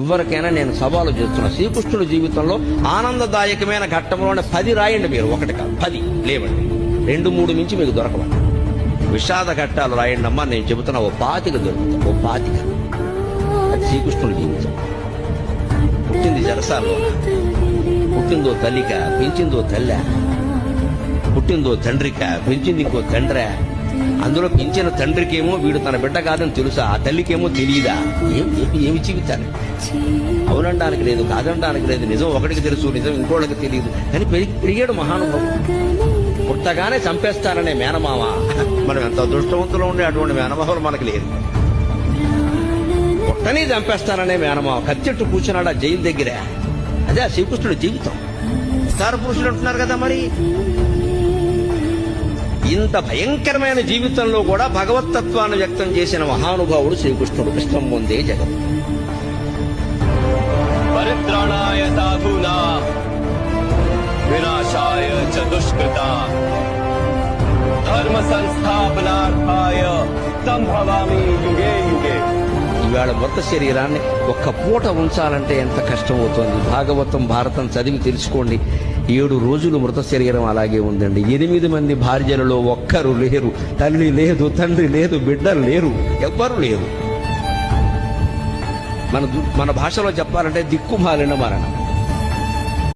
ఎవరికైనా నేను సవాలు చేస్తున్నా, శ్రీకృష్ణుడి జీవితంలో ఆనందదాయకమైన ఘట్టంలోనే 10 రాయండి. మీరు ఒకటి కాదు 10 లేవండి, 2-3 మించి మీకు దొరకవు. విషాద ఘట్టాలు రాయండి అమ్మా, నేను చెబుతున్నా ఓ 25 దొరుకుతా, ఓ 25. అది శ్రీకృష్ణుడి జీవితం. పుట్టింది జలసాల్లో, పుట్టిందో తల్లిక, పెంచిందో తల్లి, పుట్టిందో తండ్రిక, పెంచింది ఇంకో తండ్రి. అందులో పెంచిన తండ్రికేమో వీడు తన బిడ్డ కాదని తెలుసా, ఆ తల్లికేమో తెలియదా? ఏమి జీవితాన్ని అవునడానికి లేదు, కాదనడానికి లేదు. నిజం ఒకటికి తెలుసు, నిజం ఇంకోళ్ళకి తెలియదు. కానీ పెరిగాడు మహానుభావుడు. పుట్టగానే చంపేస్తారనే మేనమామ. మనం ఎంత అదృష్టవంతులు ఉండే అటువంటి మేనమామలు మనకు లేదు. పుట్టని చంపేస్తారనే మేనమామ కత్తెట్టు కూర్చున్నాడు ఆ జైలు దగ్గర. అదే ఆ శ్రీకృష్ణుడి జీవితం. విస్తార పురుషులు అంటున్నారు కదా, మరి ఇంత భయంకరమైన జీవితంలో కూడా భగవత్తత్వాన్ని వ్యక్తం చేసిన మహానుభావుడు శ్రీకృష్ణుడు. కృష్ణం పొందే జగత్. పరిత్రాణాయ సాధూనా వినాశాయ చ దుష్కృతా ధర్మ సంస్థాపనార్థాయ సంభవామి యుగే యుగే. ఇవాళ మృత శరీరాన్ని ఒక్క పూట ఉంచాలంటే ఎంత కష్టం అవుతుంది. భాగవతం భారతం చదివి తెలుసుకోండి. 7 రోజులు మృత శరీరం అలాగే ఉందండి. 8 మంది భార్యలలో ఒక్కరు లేరు, తల్లి లేదు, తండ్రి లేదు, బిడ్డలు లేరు, ఎవ్వరు లేరు. మన భాషలో చెప్పాలంటే దిక్కుమాలిన మరణం.